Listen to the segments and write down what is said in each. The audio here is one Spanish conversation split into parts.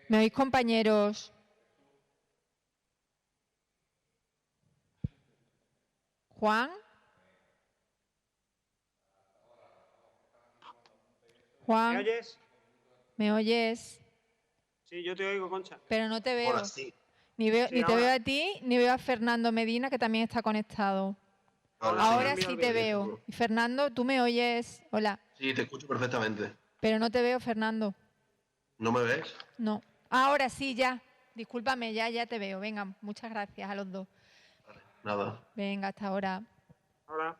¿Me oís, compañeros? Juan. Juan. ¿Me oyes? ¿Me oyes? Sí, yo te oigo, Concha. Pero no te veo. Ahora sí. Ni te ahora. veo a ti, ni veo a Fernando Medina, que también está conectado. Ahora sí te veo. Y Fernando, ¿tú me oyes? Hola. Sí, te escucho perfectamente. Pero no te veo, Fernando. ¿No me ves? No. Ahora sí, ya. Discúlpame, ya te veo. Venga, muchas gracias a los dos. Vale, nada. Venga, hasta ahora. Ahora.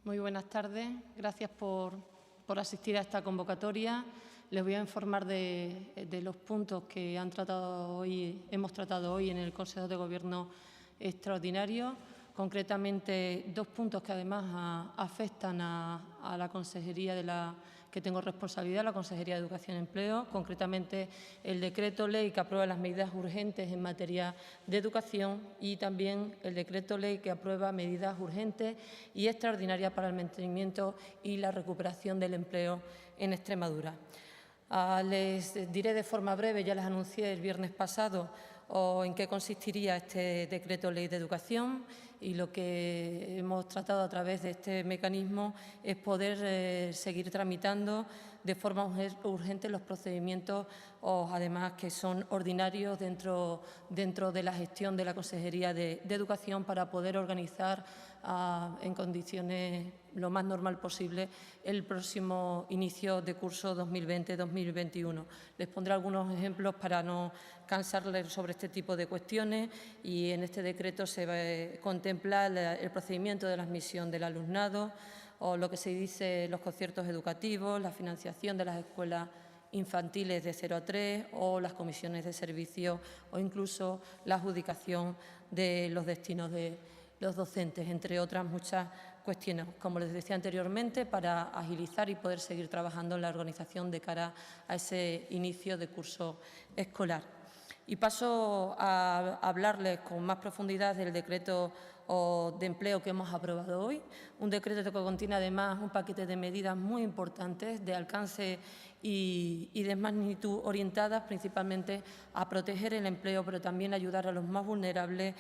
Muy buenas tardes. Gracias por asistir a esta convocatoria. Les voy a informar de los puntos que hemos tratado hoy en el Consejo de Gobierno Extraordinario. Concretamente, dos puntos que además afectan a la consejería que tengo responsabilidad, la Consejería de Educación y Empleo, concretamente el decreto ley que aprueba las medidas urgentes en materia de educación y también el decreto ley que aprueba medidas urgentes y extraordinarias para el mantenimiento y la recuperación del empleo en Extremadura. Les diré de forma breve, ya les anuncié el viernes pasado, en qué consistiría este decreto ley de educación, y lo que hemos tratado a través de este mecanismo es poder seguir tramitando de forma urgente los procedimientos, además que son ordinarios dentro de la gestión de la Consejería de Educación, para poder organizar en condiciones lo más normal posible el próximo inicio de curso 2020-2021. Les pondré algunos ejemplos para no cansarles sobre este tipo de cuestiones, y en este decreto se contempla el procedimiento de la admisión del alumnado, o lo que se dice los conciertos educativos, la financiación de las escuelas infantiles de 0 a 3 o las comisiones de servicio, o incluso la adjudicación de los destinos de los docentes, entre otras muchas cuestiones, como les decía anteriormente, para agilizar y poder seguir trabajando en la organización de cara a ese inicio de curso escolar. Y paso a hablarles con más profundidad del decreto de empleo que hemos aprobado hoy, un decreto que contiene además un paquete de medidas muy importantes de alcance y de magnitud orientadas principalmente a proteger el empleo, pero también ayudar a los más vulnerables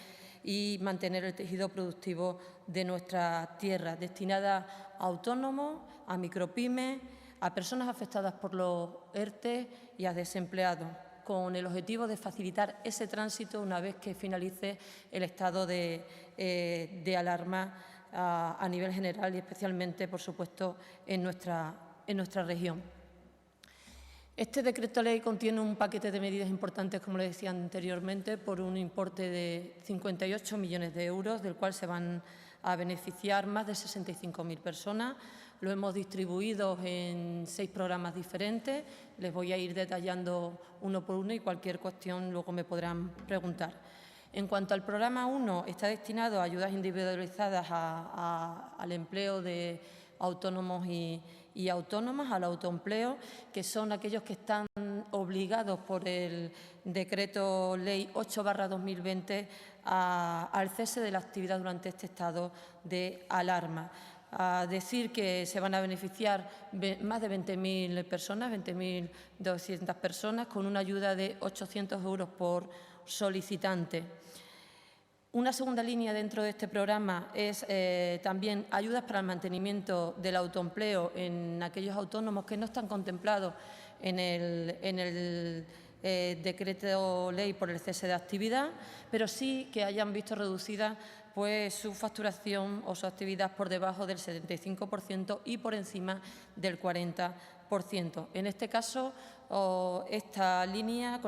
y mantener el tejido productivo de nuestra tierra, destinada a autónomos, a micropymes, a personas afectadas por los ERTE y a desempleados, con el objetivo de facilitar ese tránsito una vez que finalice el estado de alarma a nivel general y especialmente, por supuesto, en nuestra región. Este decreto ley contiene un paquete de medidas importantes, como les decía anteriormente, por un importe de 58 millones de euros, del cual se van a beneficiar más de 65.000 personas. Lo hemos distribuido en 6 programas diferentes. Les voy a ir detallando uno por uno y cualquier cuestión luego me podrán preguntar. En cuanto al programa 1, está destinado a ayudas individualizadas al empleo de autónomos y autónomas, al autoempleo, que son aquellos que están obligados por el Decreto Ley 8/2020 al cese de la actividad durante este estado de alarma. A decir que se van a beneficiar más de 20.000 personas, 20.200 personas, con una ayuda de 800 euros por solicitante. Una segunda línea dentro de este programa es también ayudas para el mantenimiento del autoempleo en aquellos autónomos que no están contemplados en el decreto ley por el cese de actividad, pero sí que hayan visto reducida pues su facturación o su actividad por debajo del 75% y por encima del 40%. En este caso, con esta línea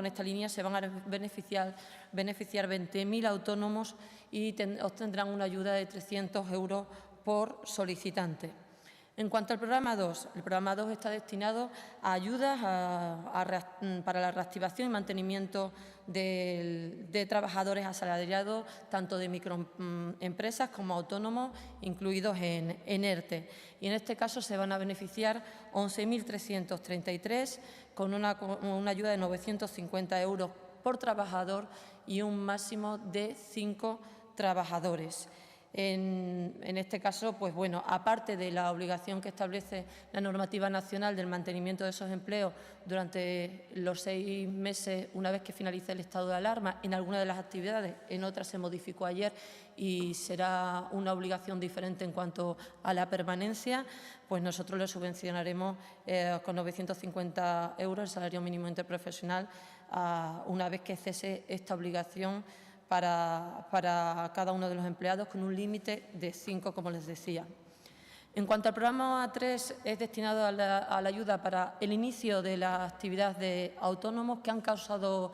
se van a beneficiar 20.000 autónomos y obtendrán una ayuda de 300 euros por solicitante. En cuanto al programa 2, el programa 2 está destinado a ayudas para la reactivación y mantenimiento de trabajadores asalariados, tanto de microempresas como autónomos, incluidos en ERTE. Y en este caso se van a beneficiar 11.333 con una ayuda de 950 euros por trabajador y un máximo de 5 trabajadores. En este caso, pues bueno, aparte de la obligación que establece la normativa nacional del mantenimiento de esos empleos durante los 6 meses, una vez que finalice el estado de alarma, en algunas de las actividades, en otras se modificó ayer y será una obligación diferente en cuanto a la permanencia, pues nosotros le subvencionaremos con 950 euros el salario mínimo interprofesional una vez que cese esta obligación para cada uno de los empleados, con un límite de 5, como les decía. En cuanto al programa A3, es destinado a la ayuda para el inicio de la actividad de autónomos que han causado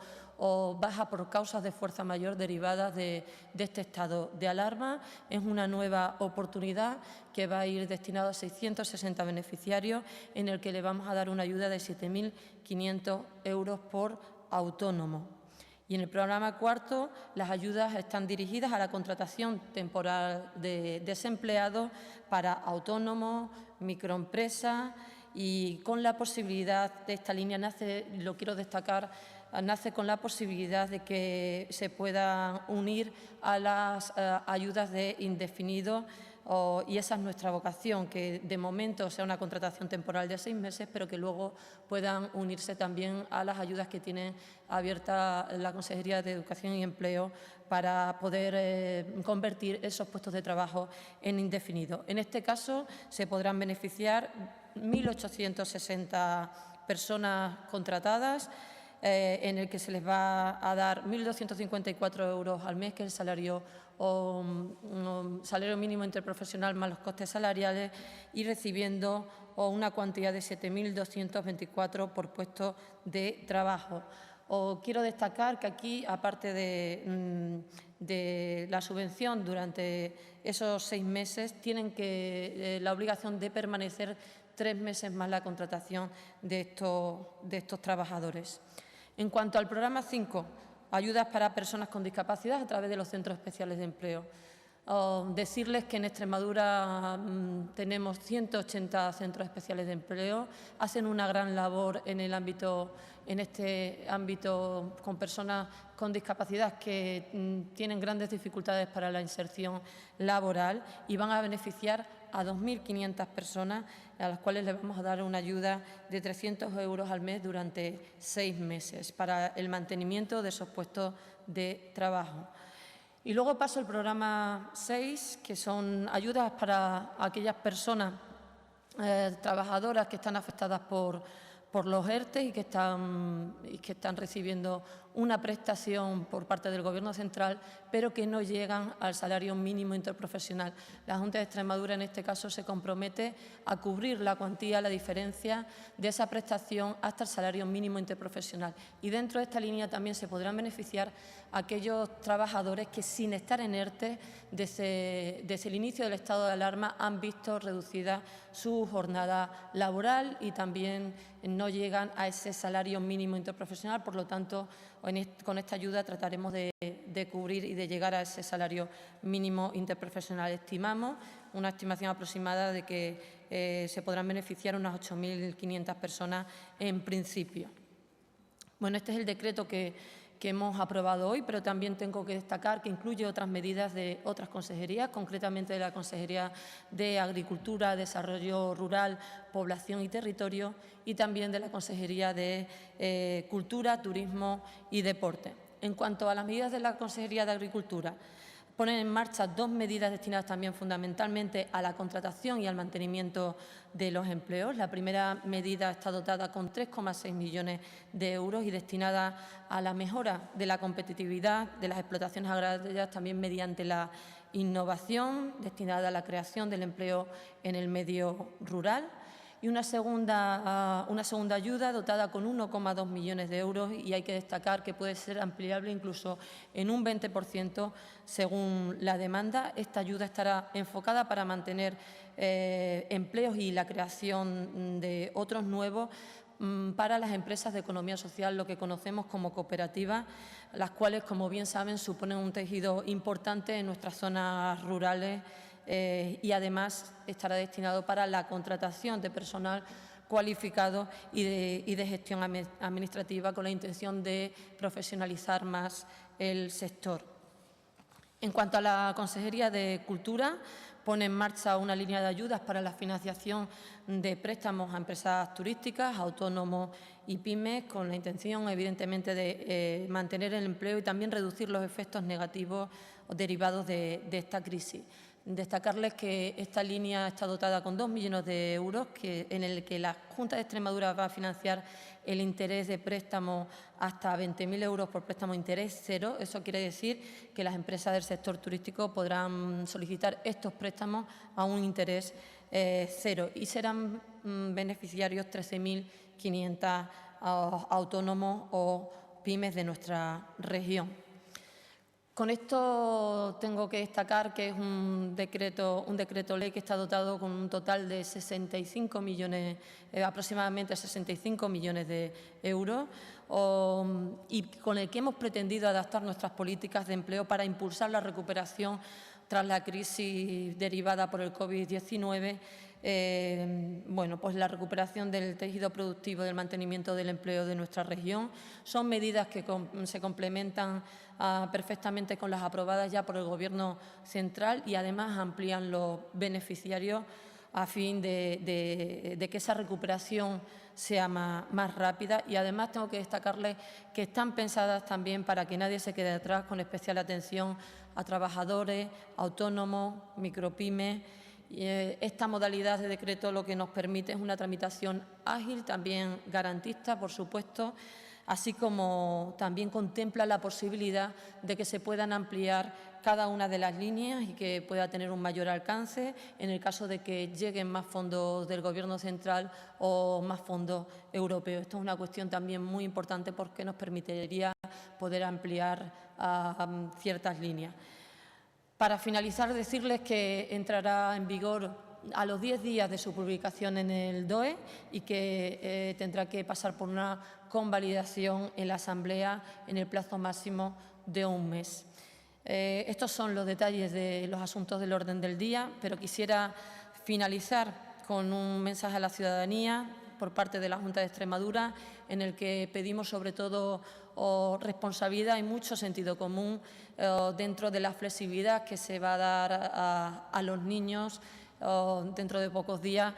baja por causas de fuerza mayor derivadas de este estado de alarma. Es una nueva oportunidad que va a ir destinada a 660 beneficiarios, en el que le vamos a dar una ayuda de 7.500 euros por autónomo. Y en el programa 4, las ayudas están dirigidas a la contratación temporal de desempleados para autónomos, microempresas y con la posibilidad de esta línea lo quiero destacar, nace con la posibilidad de que se pueda unir a las ayudas de indefinido. Y esa es nuestra vocación, que de momento sea una contratación temporal de 6 meses, pero que luego puedan unirse también a las ayudas que tiene abierta la Consejería de Educación y Empleo para poder convertir esos puestos de trabajo en indefinido. En este caso se podrán beneficiar 1.860 personas contratadas, en el que se les va a dar 1.254 euros al mes, que es el salario mínimo interprofesional más los costes salariales, y recibiendo una cuantía de 7.224 por puesto de trabajo. Quiero destacar que aquí, aparte de la subvención durante esos 6 meses, tienen la obligación de permanecer 3 meses más la contratación de estos trabajadores. En cuanto al programa 5, ayudas para personas con discapacidad a través de los centros especiales de empleo. Decirles que en Extremadura tenemos 180 centros especiales de empleo, hacen una gran labor en este ámbito con personas con discapacidad que tienen grandes dificultades para la inserción laboral y van a beneficiar a 2.500 personas a las cuales les vamos a dar una ayuda de 300 euros al mes durante 6 meses para el mantenimiento de esos puestos de trabajo. Y luego paso al programa 6, que son ayudas para aquellas personas trabajadoras que están afectadas por los ERTE y que están recibiendo una prestación por parte del Gobierno central, pero que no llegan al salario mínimo interprofesional. La Junta de Extremadura, en este caso, se compromete a cubrir la cuantía, la diferencia de esa prestación hasta el salario mínimo interprofesional. Y dentro de esta línea también se podrán beneficiar aquellos trabajadores que, sin estar en ERTE, desde el inicio del estado de alarma, han visto reducida su jornada laboral y también no llegan a ese salario mínimo interprofesional. Por lo tanto, con esta ayuda trataremos de cubrir y de llegar a ese salario mínimo interprofesional. Estimamos una estimación aproximada de que se podrán beneficiar unas 8.500 personas en principio. Bueno, este es el decreto que hemos aprobado hoy, pero también tengo que destacar que incluye otras medidas de otras consejerías, concretamente de la Consejería de Agricultura, Desarrollo Rural, Población y Territorio, y también de la Consejería de Cultura, Turismo y Deporte. En cuanto a las medidas de la Consejería de Agricultura, ponen en marcha 2 medidas destinadas también fundamentalmente a la contratación y al mantenimiento de los empleos. La primera medida está dotada con 3,6 millones de euros y destinada a la mejora de la competitividad de las explotaciones agrarias, también mediante la innovación, destinada a la creación del empleo en el medio rural. Y una segunda ayuda dotada con 1,2 millones de euros, y hay que destacar que puede ser ampliable incluso en un 20% según la demanda. Esta ayuda estará enfocada para mantener empleos y la creación de otros nuevos para las empresas de economía social, lo que conocemos como cooperativas, las cuales, como bien saben, suponen un tejido importante en nuestras zonas rurales. Y además estará destinado para la contratación de personal cualificado y de gestión administrativa, con la intención de profesionalizar más el sector. En cuanto a la Consejería de Cultura, pone en marcha una línea de ayudas para la financiación de préstamos a empresas turísticas, autónomos y pymes, con la intención, evidentemente, de mantener el empleo y también reducir los efectos negativos derivados de esta crisis. Destacarles que esta línea está dotada con 2 millones de euros, en el que la Junta de Extremadura va a financiar el interés de préstamo hasta 20.000 euros por préstamo de interés cero. Eso quiere decir que las empresas del sector turístico podrán solicitar estos préstamos a un interés cero, y serán beneficiarios 13.500 autónomos o pymes de nuestra región. Con esto tengo que destacar que es un decreto ley que está dotado con un total de 65 millones, aproximadamente 65 millones de euros, y con el que hemos pretendido adaptar nuestras políticas de empleo para impulsar la recuperación tras la crisis derivada por el COVID-19. Pues la recuperación del tejido productivo, del mantenimiento del empleo de nuestra región. Son medidas que se complementan perfectamente con las aprobadas ya por el Gobierno central, y además amplían los beneficiarios a fin de que esa recuperación sea más rápida. Y además tengo que destacarles que están pensadas también para que nadie se quede atrás, con especial atención a trabajadores, autónomos, micropymes. Esta modalidad de decreto lo que nos permite es una tramitación ágil, también garantista, por supuesto, así como también contempla la posibilidad de que se puedan ampliar cada una de las líneas y que pueda tener un mayor alcance en el caso de que lleguen más fondos del Gobierno central o más fondos europeos. Esto es una cuestión también muy importante porque nos permitiría poder ampliar ciertas líneas. Para finalizar, decirles que entrará en vigor a los 10 días de su publicación en el DOE y que tendrá que pasar por una convalidación en la Asamblea en el plazo máximo de un mes. Estos son los detalles de los asuntos del orden del día, pero quisiera finalizar con un mensaje a la ciudadanía por parte de la Junta de Extremadura, en el que pedimos sobre todo responsabilidad y mucho sentido común dentro de la flexibilidad que se va a dar a los niños dentro de pocos días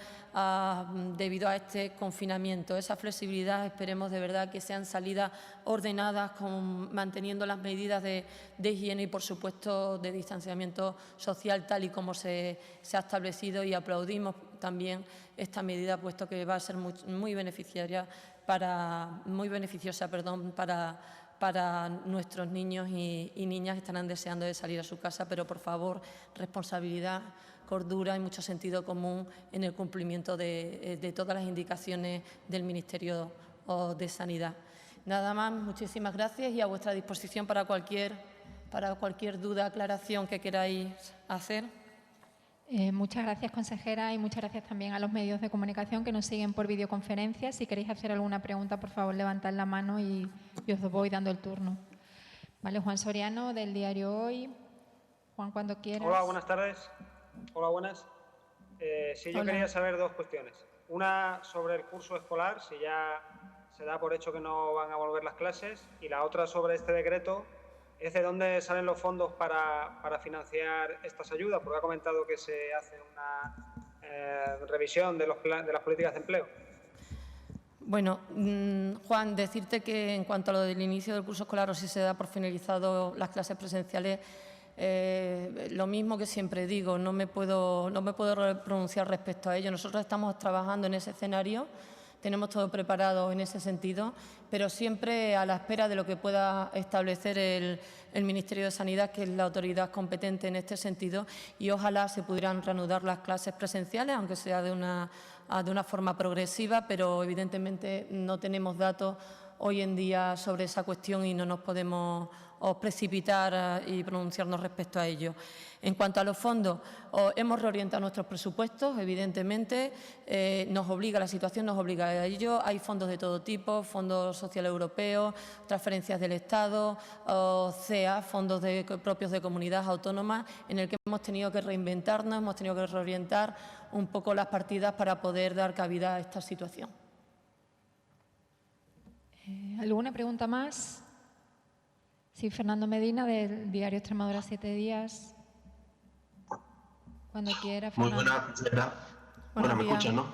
debido a este confinamiento. Esa flexibilidad esperemos de verdad que sean salidas ordenadas, manteniendo las medidas de higiene y, por supuesto, de distanciamiento social tal y como se ha establecido, y aplaudimos también esta medida, puesto que va a ser muy beneficiosa para nuestros niños y niñas que estarán deseando de salir a su casa, pero por favor, responsabilidad, cordura y mucho sentido común en el cumplimiento de todas las indicaciones del Ministerio de Sanidad. Nada más, muchísimas gracias y a vuestra disposición para cualquier duda, aclaración que queráis hacer. Muchas gracias, consejera, y muchas gracias también a los medios de comunicación que nos siguen por videoconferencia. Si queréis hacer alguna pregunta, por favor, levantad la mano y os voy dando el turno. Vale, Juan Soriano, del diario Hoy. Juan, cuando quieras. Hola, buenas tardes. Hola, buenas. Sí, yo quería saber dos cuestiones. Una sobre el curso escolar, si ya se da por hecho que no van a volver las clases, y la otra sobre este decreto, es de dónde salen los fondos para financiar estas ayudas, porque ha comentado que se hace una revisión de las políticas de empleo. Bueno, Juan, decirte que en cuanto a lo del inicio del curso escolar o si se da por finalizado las clases presenciales, lo mismo que siempre digo, no me puedo pronunciar respecto a ello. Nosotros estamos trabajando en ese escenario, tenemos todo preparado en ese sentido, pero siempre a la espera de lo que pueda establecer el Ministerio de Sanidad, que es la autoridad competente en este sentido, y ojalá se pudieran reanudar las clases presenciales, aunque sea de una forma progresiva, pero evidentemente no tenemos datos hoy en día sobre esa cuestión y no nos podemos precipitar y pronunciarnos respecto a ello. En cuanto a los fondos, hemos reorientado nuestros presupuestos, evidentemente, la situación nos obliga a ello. Hay fondos de todo tipo, fondos sociales europeos, transferencias del Estado, CEA, fondos propios de comunidades autónomas, en el que hemos tenido que reinventarnos, hemos tenido que reorientar un poco las partidas para poder dar cabida a esta situación. ¿Alguna pregunta más? Sí, Fernando Medina, del diario Extremadura 7 días. Cuando quiera, Fernando. Muy buena, consejera. Bueno, ¿me escuchas, no?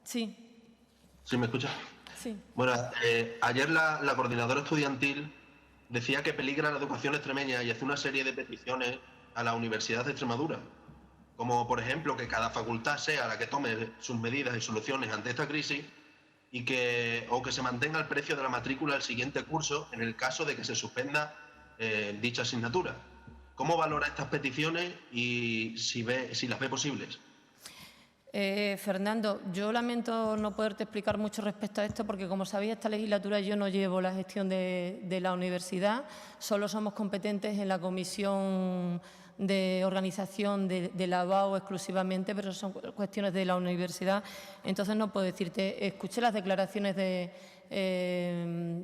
Sí. ¿Sí me escuchas? Sí. Bueno, ayer la coordinadora estudiantil decía que peligra la educación extremeña y hace una serie de peticiones a la Universidad de Extremadura, como por ejemplo que cada facultad sea la que tome sus medidas y soluciones ante esta crisis, y que se mantenga el precio de la matrícula del siguiente curso en el caso de que se suspenda dicha asignatura. ¿Cómo valora estas peticiones y si las ve posibles? Fernando, yo lamento no poderte explicar mucho respecto a esto porque, como sabéis, esta legislatura yo no llevo la gestión de la universidad, solo somos competentes en la comisión de organización de la BAU exclusivamente, pero son cuestiones de la universidad, entonces no puedo decirte. Escuché las declaraciones de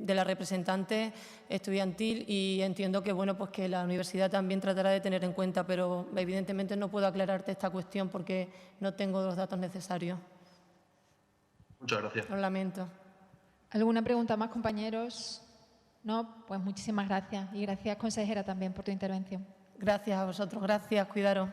la representante estudiantil y entiendo que, bueno, pues que la universidad también tratará de tener en cuenta, pero evidentemente no puedo aclararte esta cuestión porque no tengo los datos necesarios. Muchas gracias. Lo lamento. ¿Alguna pregunta más, compañeros? No, pues muchísimas gracias. Y gracias, consejera, también por tu intervención. Gracias a vosotros. Gracias. Cuidaros.